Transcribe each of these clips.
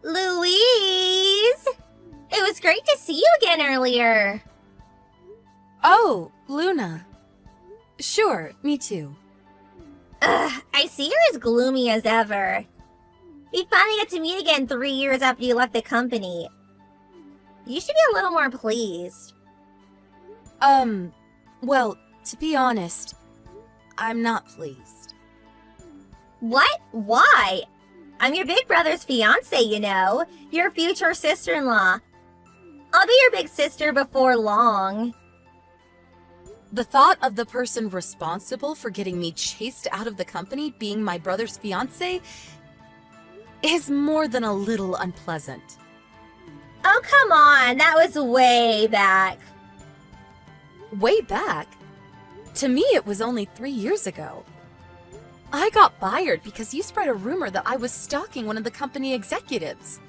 Louise! It was great to see you again earlier. Oh, Luna. Sure, me too. I see you're as gloomy as ever. We finally got to meet again 3 years after you left the company. You should be a little more pleased. Well, to be honest, I'm not pleased. What? Why? I'm your big brother's fiance, you know. Your future sister-in-law. I'll be your big sister before long. The thought of the person responsible for getting me chased out of the company being my brother's fiance is more than a little unpleasant. Oh, come on. That was way back. Way back? To me, it was only 3 years ago. I got fired because you spread a rumor that I was stalking one of the company executives.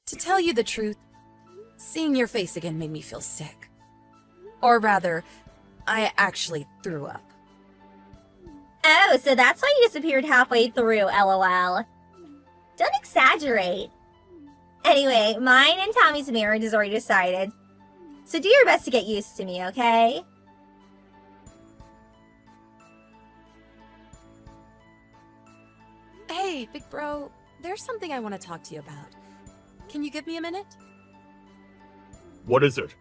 To tell you the truth, seeing your face again made me feel sick. Or rather, I actually threw up. Oh, so that's why you disappeared halfway through, LOL. Don't exaggerate. Anyway, mine and Tommy's marriage is already decided. So do your best to get used to me, okay? Hey, big bro, there's something I want to talk to you about. Can you give me a minute? What is it?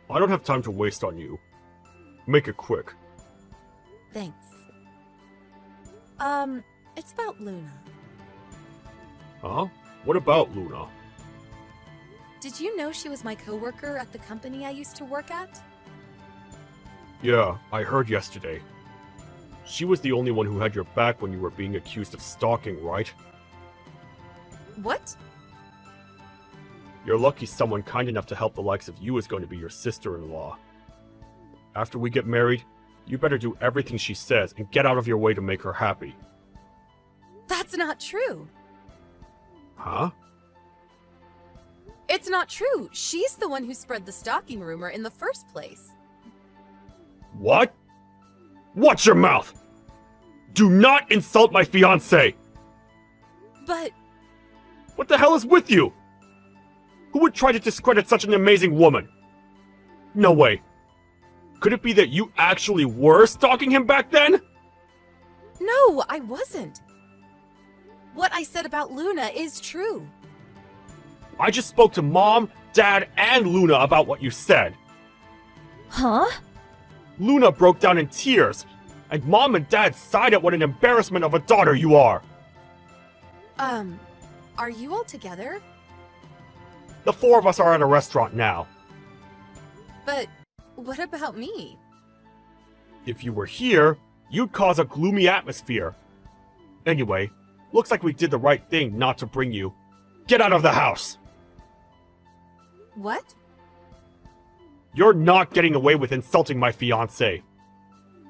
I don't have time to waste on you. Make it quick. Thanks. It's about Luna. Huh? What about Luna? Did you know she was my coworker at the company I used to work at? Yeah, I heard yesterday. She was the only one who had your back when you were being accused of stalking, right? What? You're lucky someone kind enough to help the likes of you is going to be your sister-in-law. After we get married, you better do everything she says and get out of your way to make her happy. That's not true. Huh? It's not true. She's the one who spread the stalking rumor in the first place. What? Watch your mouth! Do not insult my fiancé! But What the hell is with you? Who would try to discredit such an amazing woman? No way. Could it be that you actually were stalking him back then? no, I wasn't. What I said about Luna is true. I just spoke to Mom, Dad, and Luna about what you said. Huh? Luna broke down in tears, and Mom and Dad sighed at what an embarrassment of a daughter you are. Are you all together? The four of us are at a restaurant now. But what about me? If you were here, you'd cause a gloomy atmosphere. Anyway, looks like we did the right thing not to bring you. Get out of the house! What? You're not getting away with insulting my fiancée.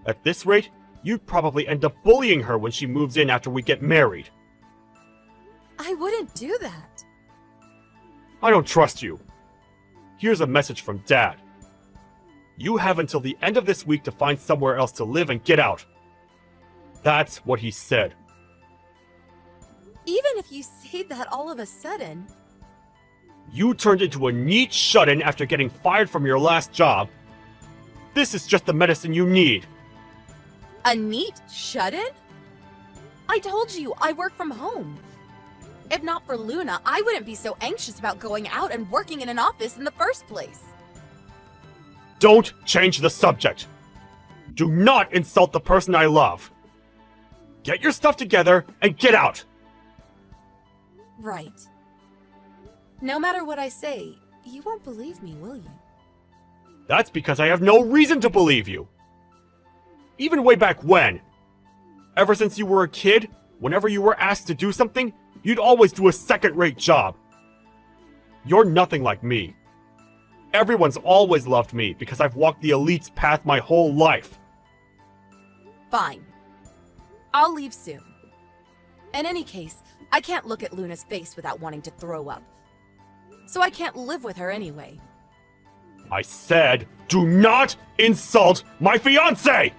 At this rate, you'd probably end up bullying her when she moves in after we get married. I wouldn't do that. I don't trust you. Here's a message from Dad. You have until the end of this week to find somewhere else to live and get out. That's what he said. Even if you say that all of a sudden, You turned into a neat shut-in after getting fired from your last job. This is just the medicine you need. a neat shut-in? I told you, I work from home. If not for Luna, I wouldn't be so anxious about going out and working in an office in the first place. Don't change the subject. Do not insult the person I love. Get your stuff together and get out. Right. No matter what I say, you won't believe me, will you? That's because I have no reason to believe you. Even way back when. Ever since you were a kid, whenever you were asked to do something, you'd always do a second-rate job. You're nothing like me. Everyone's always loved me because I've walked the elite's path my whole life. Fine. I'll leave soon. In any case, I can't look at Luna's face without wanting to throw up. So I can't live with her anyway. I said, do not insult my fiancé!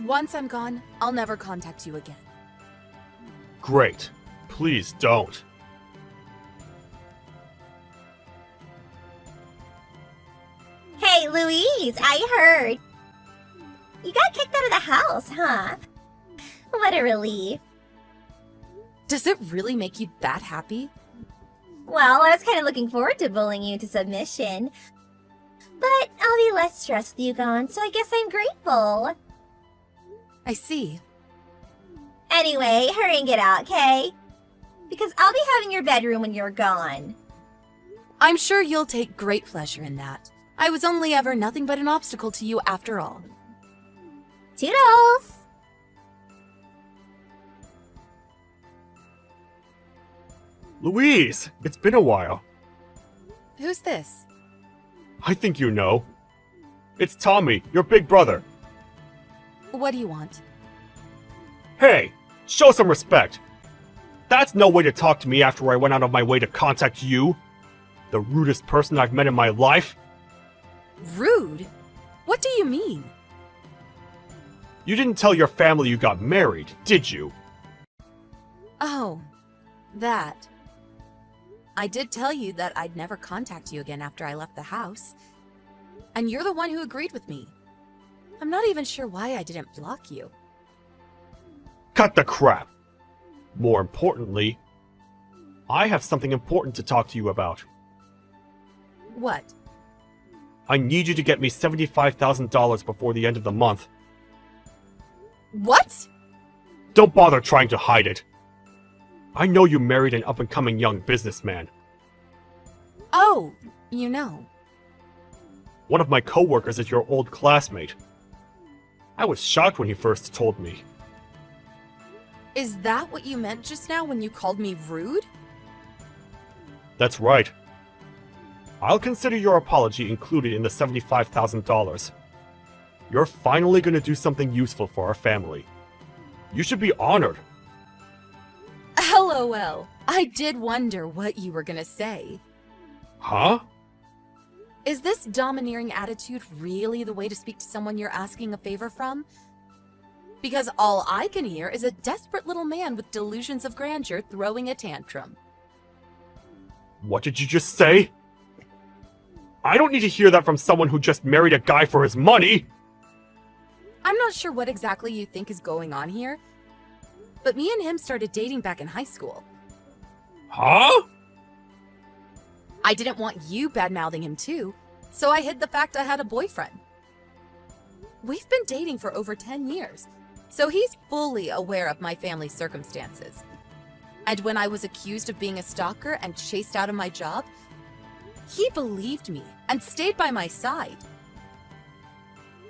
Once I'm gone, I'll never contact you again. Great. Please don't. Hey, Louise, I heard. You got kicked out of the house, huh? What a relief. Does it really make you that happy? Well, I was kind of looking forward to bullying you to submission. But I'll be less stressed with you gone, so I guess I'm grateful. I see. Anyway, hurry and get out, okay? Because I'll be having your bedroom when you're gone. I'm sure you'll take great pleasure in that. I was only ever nothing but an obstacle to you after all. Toodles! Louise, it's been a while. Who's this? I think you know. It's Tommy, your big brother. What do you want? Hey, show some respect. That's no way to talk to me after I went out of my way to contact you. The rudest person I've met in my life. Rude? What do you mean? You didn't tell your family you got married, did you? Oh, that. I did tell you that I'd never contact you again after I left the house. And you're the one who agreed with me. I'm not even sure why I didn't block you. Cut the crap. More importantly, I have something important to talk to you about. What? I need you to get me $75,000 before the end of the month. What? Don't bother trying to hide it. I know you married an up-and-coming young businessman. Oh, you know. One of my coworkers is your old classmate. I was shocked when he first told me. Is that what you meant just now when you called me rude? That's right. I'll consider your apology included in the $75,000. You're finally going to do something useful for our family. You should be honored. LOL. I did wonder what you were gonna say. Huh? Is this domineering attitude really the way to speak to someone you're asking a favor from? Because all I can hear is a desperate little man with delusions of grandeur throwing a tantrum. What did you just say? I don't need to hear that from someone who just married a guy for his money! I'm not sure what exactly you think is going on here, but me and him started dating back in high school. Huh? I didn't want you bad-mouthing him too, so I hid the fact I had a boyfriend. We've been dating for over 10 years, so he's fully aware of my family's circumstances. And when I was accused of being a stalker and chased out of my job, he believed me and stayed by my side.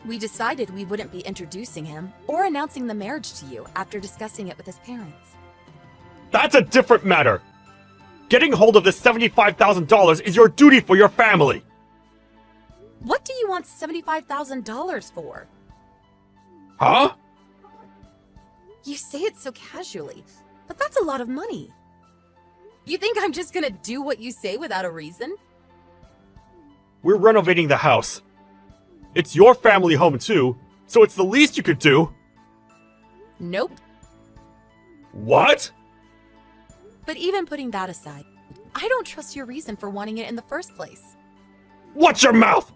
We decided we wouldn't be introducing him or announcing the marriage to you after discussing it with his parents. That's a different matter! Getting hold of this $75,000 is your duty for your family! What do you want $75,000 for? Huh? You say it so casually, but that's a lot of money. You think I'm just gonna do what you say without a reason? We're renovating the house. It's your family home too, so it's the least you could do. Nope. What? But even putting that aside, I don't trust your reason for wanting it in the first place. Watch your mouth!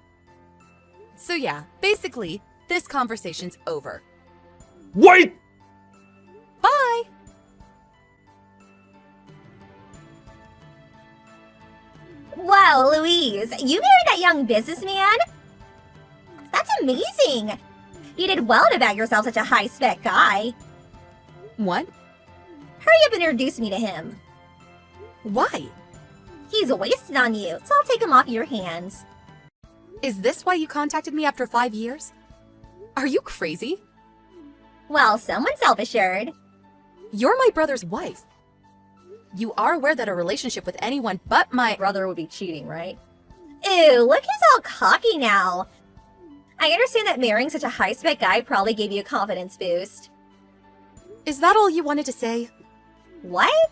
So yeah, basically, this conversation's over. Wait! Bye! Wow, Louise, you married that young businessman? That's amazing! You did well to bag yourself such a high-spec guy. What? Hurry up and introduce me to him. Why? He's wasted on you, so I'll take him off your hands. Is this why you contacted me after 5 years? Are you crazy? Well, someone's self-assured. You're my brother's wife. You are aware that a relationship with anyone but my Brother would be cheating, right? Ew, look who's all cocky now. I understand that marrying such a high-spec guy probably gave you a confidence boost. Is that all you wanted to say? What?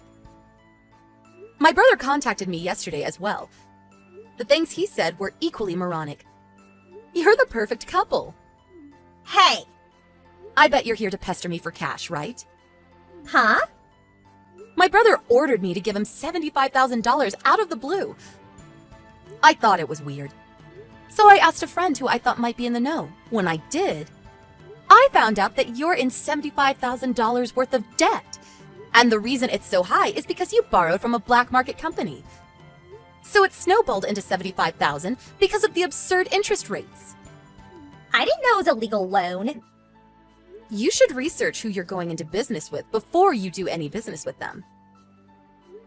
My brother contacted me yesterday as well. The things he said were equally moronic. You're the perfect couple. Hey! I bet you're here to pester me for cash, right? Huh? My brother ordered me to give him $75,000 out of the blue. I thought it was weird. So I asked a friend who I thought might be in the know. When I did, I found out that you're in $75,000 worth of debt. And the reason it's so high is because you borrowed from a black market company. So it snowballed into $75,000 because of the absurd interest rates. I didn't know it was a legal loan. You should research who you're going into business with before you do any business with them.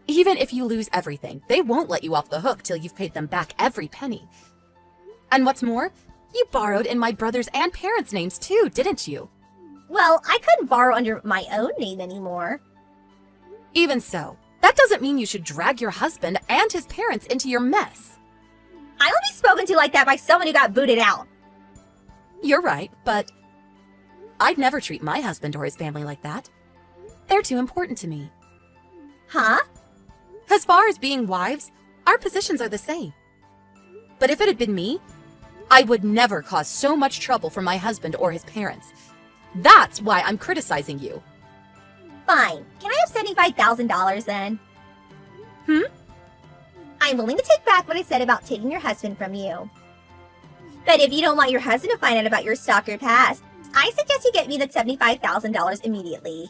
Even if you lose everything, they won't let you off the hook till you've paid them back every penny. And what's more, you borrowed in my brother's and parents' names too, didn't you? Well, I couldn't borrow under my own name anymore. Even so, that doesn't mean you should drag your husband and his parents into your mess. I will be spoken to like that by someone who got booted out. You're right, but I'd never treat my husband or his family like that. They're too important to me. Huh? As far as being wives, our positions are the same. But if it had been me, I would never cause so much trouble for my husband or his parents. That's why I'm criticizing you. Fine. Can I have $75,000 then? I'm willing to take back what I said about taking your husband from you. But if you don't want your husband to find out about your stalker past, I suggest you get me the $75,000 immediately.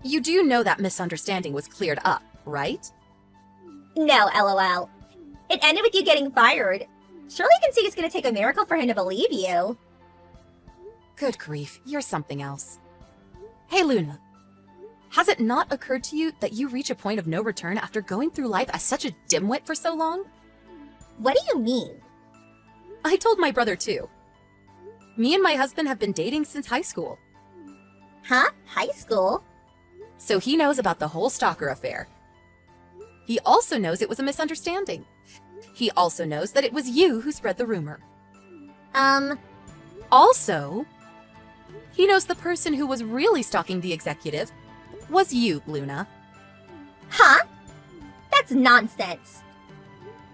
You do know that misunderstanding was cleared up, right? No, LOL. It ended with you getting fired. Surely you can see it's going to take a miracle for him to believe you. Good grief, you're something else. Hey, Luna. Has it not occurred to you that you reach a point of no return after going through life as such a dimwit for so long? What do you mean? I told my brother too. Me and my husband have been dating since high school. Huh? High school? So he knows about the whole stalker affair. He also knows it was a misunderstanding. He also knows that it was you who spread the rumor. Also, he knows the person who was really stalking the executive was you, Luna. Huh? That's nonsense.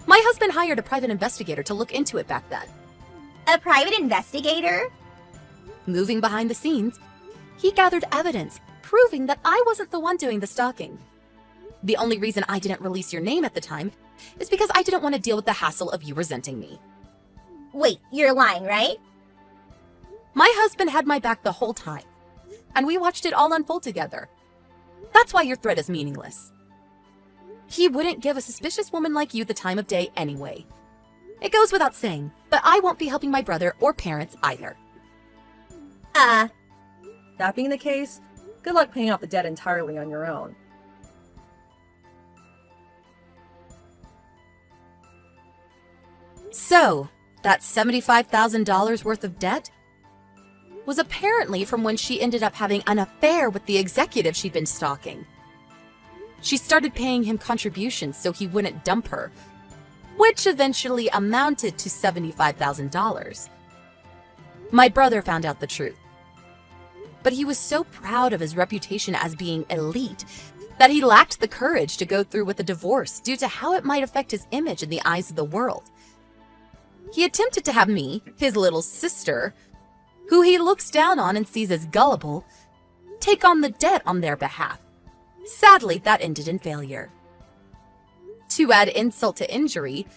My husband hired a private investigator to look into it back then. A private investigator? Moving behind the scenes, he gathered evidence proving that I wasn't the one doing the stalking. The only reason I didn't release your name at the time is because I didn't want to deal with the hassle of you resenting me. Wait, you're lying, right? My husband had my back the whole time, and we watched it all unfold together. That's why your threat is meaningless. He wouldn't give a suspicious woman like you the time of day anyway. It goes without saying, but I won't be helping my brother or parents either. That being the case, good luck paying off the debt entirely on your own. So, that $75,000 worth of debt was apparently from when she ended up having an affair with the executive she'd been stalking. She started paying him contributions so he wouldn't dump her, which eventually amounted to $75,000. My brother found out the truth. But he was so proud of his reputation as being elite that he lacked the courage to go through with a divorce due to how it might affect his image in the eyes of the world. He attempted to have me, his little sister, who he looks down on and sees as gullible, take on the debt on their behalf. Sadly, that ended in failure. To add insult to injury,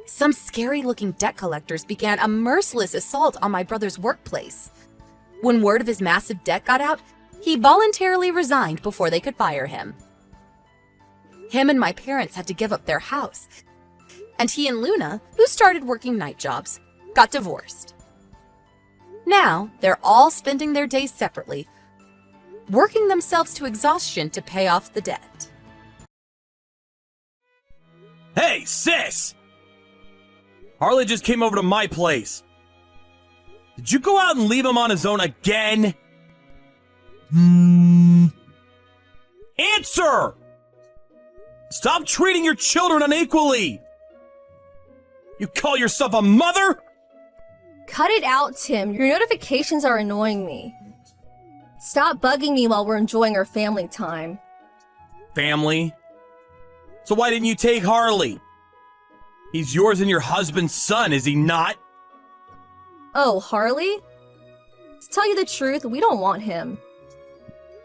some scary-looking debt collectors began a merciless assault on my brother's workplace. When word of his massive debt got out, he voluntarily resigned before they could fire him. Him and my parents had to give up their house, and he and Luna, who started working night jobs, got divorced. Now, they're all spending their days separately, working themselves to exhaustion to pay off the debt. Hey, sis! Harley just came over to my place. Did you go out and leave him on his own again? Answer! Stop treating your children unequally! You call yourself a mother? Cut it out, Tim. Your notifications are annoying me. Stop bugging me while we're enjoying our family time. Family? So why didn't you take Harley? He's yours and your husband's son, is he not? Oh, Harley? To tell you the truth, we don't want him.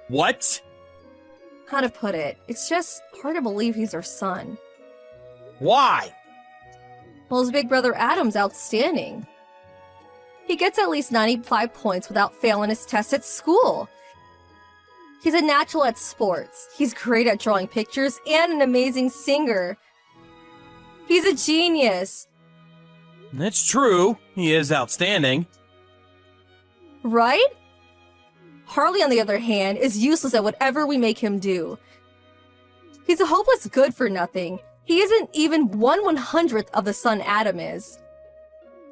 What? How to put it? It's just hard to believe he's our son. Why? Well, his big brother Adam's outstanding. He gets at least 95 points without failing his tests at school. He's a natural at sports. He's great at drawing pictures and an amazing singer. He's a genius, It's true. He is outstanding. right? Harley, on the other hand, is useless at whatever we make him do. He's a hopeless good-for-nothing. He isn't even 1/100th of the son Adam is.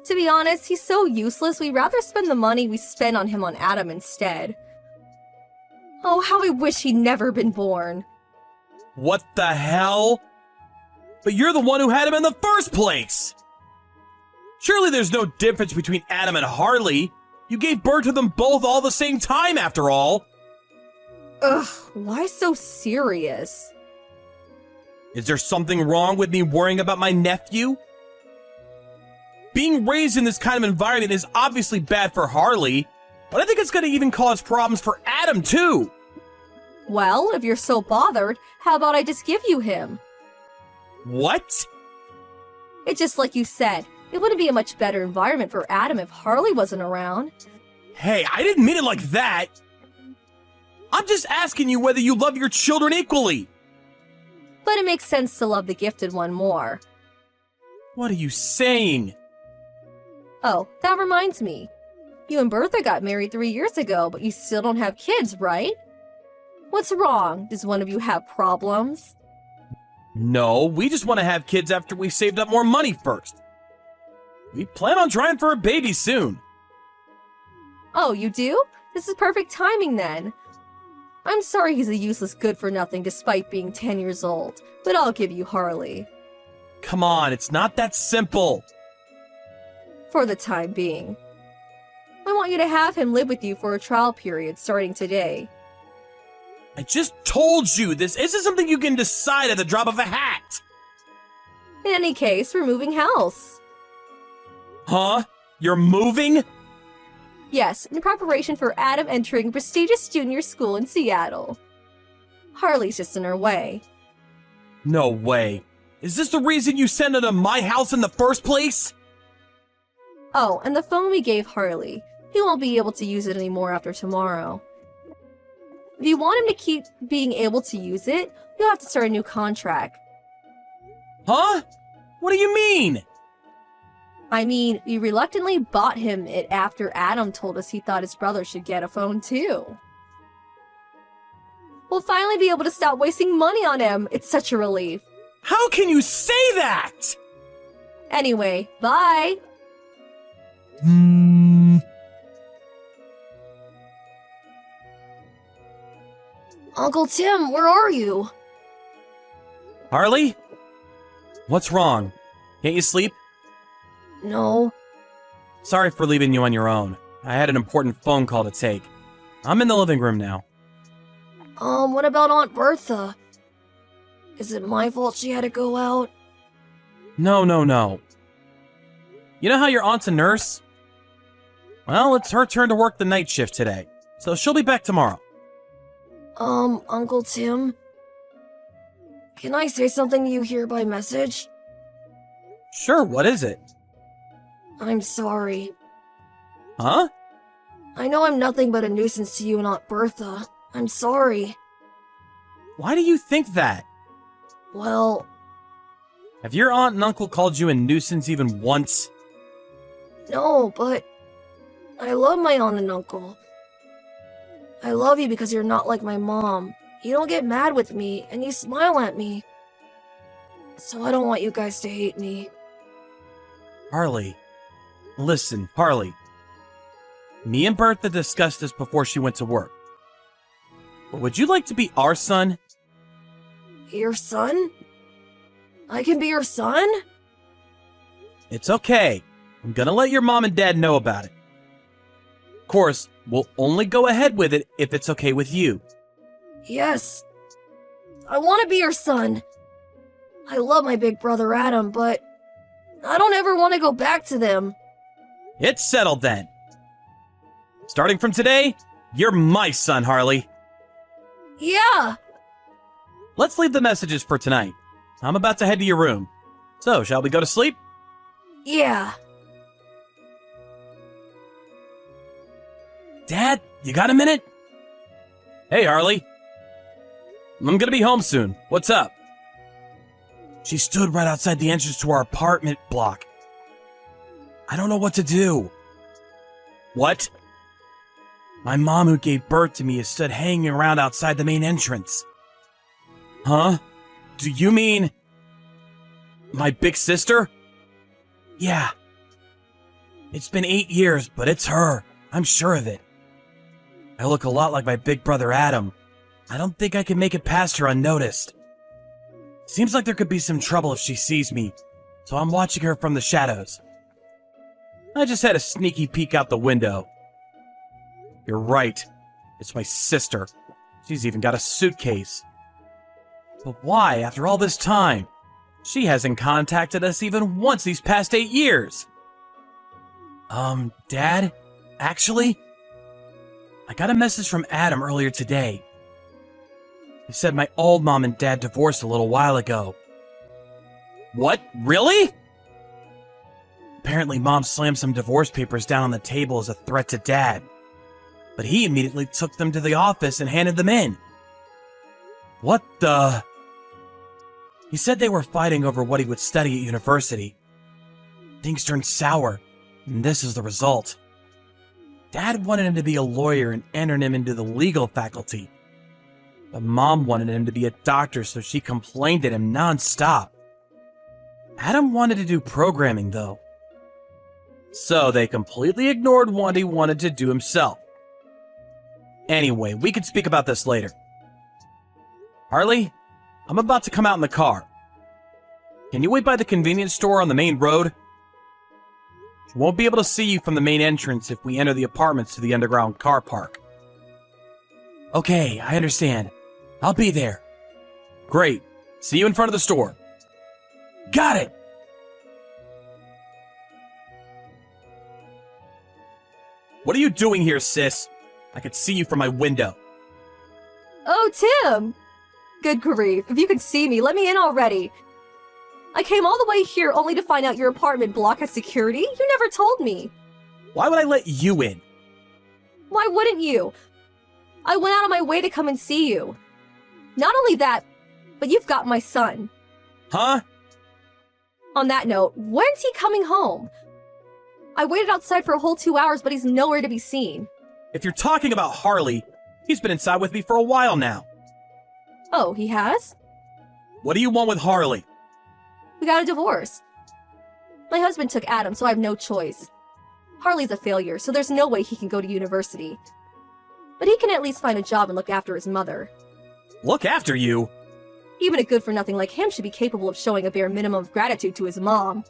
To be honest, he's so useless, we'd rather spend the money we spend on him on Adam instead. Oh, how I wish he'd never been born. What the hell? But you're the one who had him in the first place! Surely there's no difference between Adam and Harley. You gave birth to them both all the same time, after all. Ugh, why so serious? Is there something wrong with me worrying about my nephew? Being raised in this kind of environment is obviously bad for Harley, but I think it's going to even cause problems for Adam, too. Well, if you're so bothered, how about I just give you him? What? It's just like you said, it wouldn't be a much better environment for Adam if Harley wasn't around. Hey, I didn't mean it like that. I'm just asking you whether you love your children equally. But it makes sense to love the gifted one more. What are you saying? Oh, that reminds me. You and Bertha got married 3 years ago, but you still don't have kids, right? What's wrong? Does one of you have problems? No, we just want to have kids after we saved up more money first. We plan on trying for a baby soon. Oh, you do? This is perfect timing then. I'm sorry he's a useless good-for-nothing despite being 10 years old, but I'll give you Harley. Come on, it's not that simple. For the time being. I want you to have him live with you for a trial period starting today. I just told you this isn't something you can decide at the drop of a hat. In any case, we're moving house. Huh? You're moving? Yes, in preparation for Adam entering prestigious junior school in Seattle. Harley's just in her way. No way. Is this the reason you sent her to my house in the first place? Oh, and the phone we gave Harley. He won't be able to use it anymore after tomorrow. If you want him to keep being able to use it, you'll have to start a new contract. Huh? What do you mean? I mean, we reluctantly bought him it after Adam told us he thought his brother should get a phone too. We'll finally be able to stop wasting money on him. It's such a relief. How can you say that? Anyway, bye! Uncle Tim, where are you? Harley? What's wrong? Can't you sleep? No. Sorry for leaving you on your own. I had an important phone call to take. I'm in the living room now. What about Aunt Bertha? Is it my fault she had to go out? No. You know how your aunt's a nurse? Well, it's her turn to work the night shift today, so she'll be back tomorrow. Uncle Tim? Can I say something to you here by message? Sure, what is it? I'm sorry. Huh? I know I'm nothing but a nuisance to you and Aunt Bertha. I'm sorry. Why do you think that? Well, Have your aunt and uncle called you a nuisance even once? no, but I love my aunt and uncle. I love you because you're not like my mom. You don't get mad with me, and you smile at me. So I don't want you guys to hate me. Harley. Listen, Harley. Me and Bertha discussed this before she went to work. But would you like to be our son? Your son? I can be your son? It's okay. I'm gonna let your mom and dad know about it. Of course, we'll only go ahead with it if it's okay with you. Yes. I want to be your son. I love my big brother Adam, but I don't ever want to go back to them. It's settled then. Starting from today, you're my son, Harley. Yeah. let's leave the messages for tonight. I'm about to head to your room. So, shall we go to sleep? Yeah. Dad, you got a minute? Hey, Harley. I'm gonna be home soon. What's up? She stood right outside the entrance to our apartment block. I don't know what to do. What? My mom, who gave birth to me, is stood hanging around outside the main entrance. Huh? Do you mean my big sister? Yeah. It's been 8 years, but it's her. I'm sure of it. I look a lot like my big brother Adam. I don't think I can make it past her unnoticed. Seems like there could be some trouble if she sees me, so I'm watching her from the shadows. I just had a sneaky peek out the window. You're right. It's my sister. She's even got a suitcase. But why, after all this time? She hasn't contacted us even once these past 8 years. Dad? Actually, I got a message from Adam earlier today. He said my old mom and dad divorced a little while ago. What? Really? Apparently, Mom slammed some divorce papers down on the table as a threat to Dad. But he immediately took them to the office and handed them in. What the? He said they were fighting over what he would study at university. Things turned sour, and this is the result. Dad wanted him to be a lawyer and entered him into the legal faculty. But Mom wanted him to be a doctor, so she complained at him nonstop. Adam wanted to do programming, though. So they completely ignored what he wanted to do himself. Anyway, we can speak about this later. Harley, I'm about to come out in the car. Can you wait by the convenience store on the main road? We won't be able to see you from the main entrance if we enter the apartments to the underground car park. Okay, I understand. I'll be there. Great. See you in front of the store. Got it! What are you doing here, sis? I could see you from my window. Oh, Tim! Good grief, if you could see me, let me in already. I came all the way here only to find out your apartment block has security? You never told me. Why would I let you in? Why wouldn't you? I went out of my way to come and see you. Not only that, but you've got my son. Huh? On that note, when's he coming home? I waited outside for a whole 2 hours, but he's nowhere to be seen. If you're talking about Harley, he's been inside with me for a while now. Oh, he has? What do you want with Harley? We got a divorce. My husband took Adam, so I have no choice. Harley's a failure, so there's no way he can go to university. But he can at least find a job and look after his mother. Look after you? Even a good-for-nothing like him should be capable of showing a bare minimum of gratitude to his mom.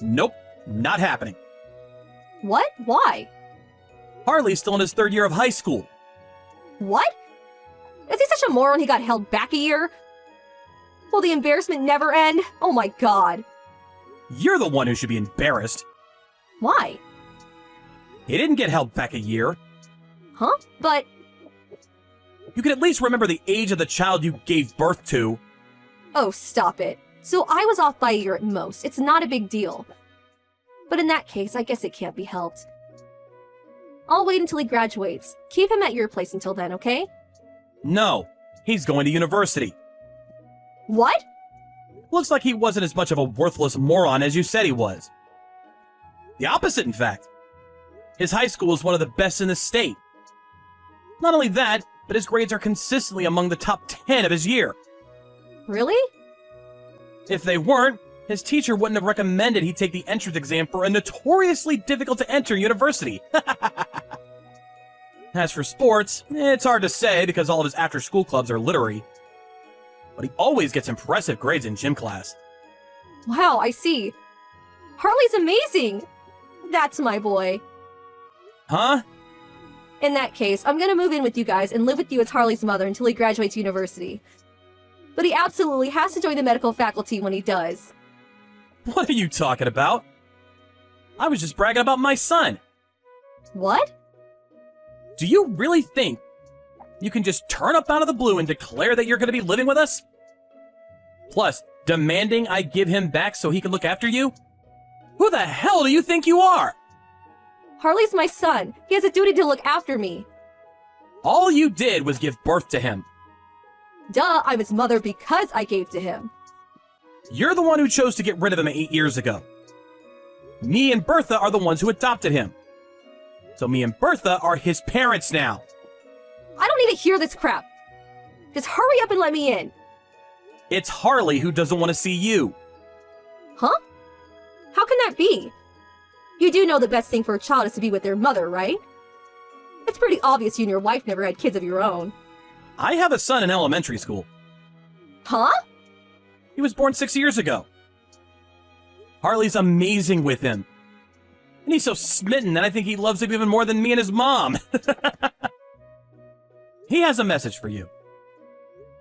Nope, not happening. What? Why? Harley's still in his 3rd year of high school. What? Is he such a moron he got held back a year? Will the embarrassment never end? Oh my god. You're the one who should be embarrassed. Why? He didn't get held back a year. Huh? But... You can at least remember the age of the child you gave birth to. Oh, stop it. So I was off by a year at most. It's not a big deal. But in that case, I guess it can't be helped. I'll wait until he graduates. Keep him at your place until then, okay? No, he's going to university. What? Looks like he wasn't as much of a worthless moron as you said he was. The opposite, in fact. His high school is one of the best in the state. Not only that, but his grades are consistently among the top 10 of his year. Really? If they weren't, his teacher wouldn't have recommended he take the entrance exam for a notoriously difficult-to-enter university. As for sports, it's hard to say because all of his after-school clubs are literary. But he always gets impressive grades in gym class. Wow, I see. Harley's amazing! That's my boy. Huh? In that case, I'm gonna move in with you guys and live with you as Harley's mother until he graduates university. But he absolutely has to join the medical faculty when he does. What are you talking about? I was just bragging about my son. What? Do you really think you can just turn up out of the blue and declare that you're going to be living with us? Plus, demanding I give him back so he can look after you? Who the hell do you think you are? Harley's my son. He has a duty to look after me. All you did was give birth to him. Duh, I'm his mother because I gave to him. You're the one who chose to get rid of him 8 years ago. Me and Bertha are the ones who adopted him. So me and Bertha are his parents now. I don't need to hear this crap. Just hurry up and let me in. It's Harley who doesn't want to see you. Huh? How can that be? You do know the best thing for a child is to be with their mother, right? It's pretty obvious you and your wife never had kids of your own. I have a son in elementary school. Huh? He was born 6 years ago. Harley's amazing with him. And he's so smitten that I think he loves him even more than me and his mom. He has a message for you.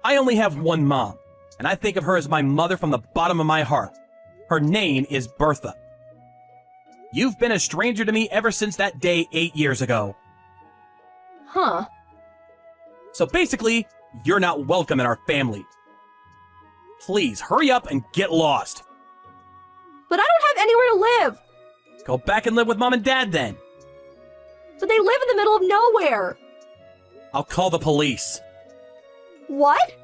I only have one mom, and I think of her as my mother from the bottom of my heart. Her name is Bertha. You've been a stranger to me ever since that day 8 years ago. Huh. So basically, you're not welcome in our family. Please, hurry up and get lost. But I don't have anywhere to live. Go back and live with Mom and Dad then. But they live in the middle of nowhere. I'll call the police. What?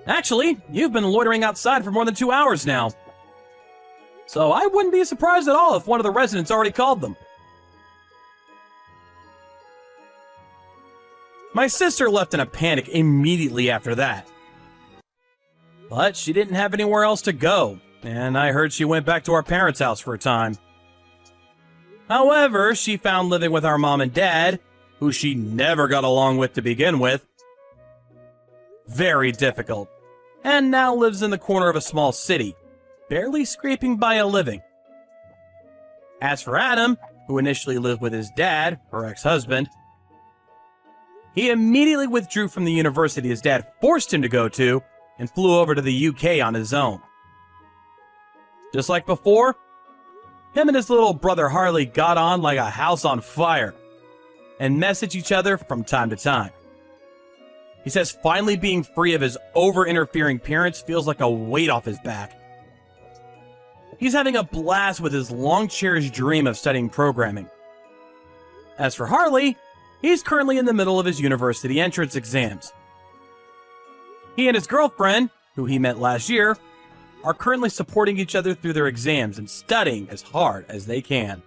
Actually, you've been loitering outside for more than 2 hours now. So I wouldn't be surprised at all if one of the residents already called them. My sister left in a panic immediately after that. But she didn't have anywhere else to go, and I heard she went back to our parents' house for a time. However, she found living with our mom and dad, who she never got along with to begin with, very difficult, and now lives in the corner of a small city, barely scraping by a living. As for Adam, who initially lived with his dad, her ex-husband, he immediately withdrew from the university his dad forced him to go to and flew over to the UK on his own. Just like before, him and his little brother Harley got on like a house on fire and message each other from time to time. He says finally being free of his over-interfering parents feels like a weight off his back. He's having a blast with his long-cherished dream of studying programming. As for Harley, he's currently in the middle of his university entrance exams. He and his girlfriend, who he met last year, are currently supporting each other through their exams and studying as hard as they can.